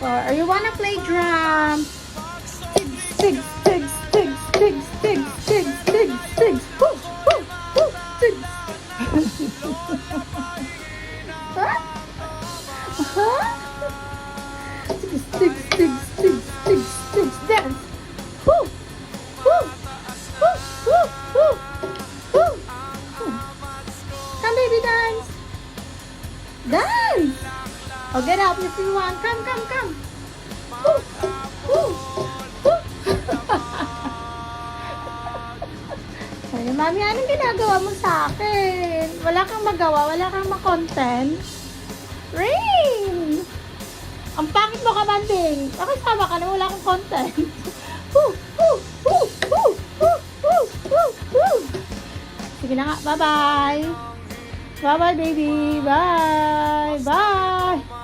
Or you wanna play drum? Tigs, tigs, tigs, tigs, tigs, tigs, tigs, tigs, woo, woo, woo, tigs. Huh? Huh? Tigs, tigs, tigs, tigs, tigs, tigs, dance. Woo, woo, woo, woo, woo, woo. Come, baby, dance. Dance. Oh, get up if you want. Come, come, come. Woo, woo, woo. Ay, mami, anong ginagawa mo sa akin? Wala kang magawa, wala kang ma-content. Rain! Ang pangit mo ka, Manding. Bakit sama ka na wala kang content? Woo, woo, woo, woo, woo, woo, woo, woo. Sige na nga, bye-bye. Bye-bye, baby. Bye. Bye.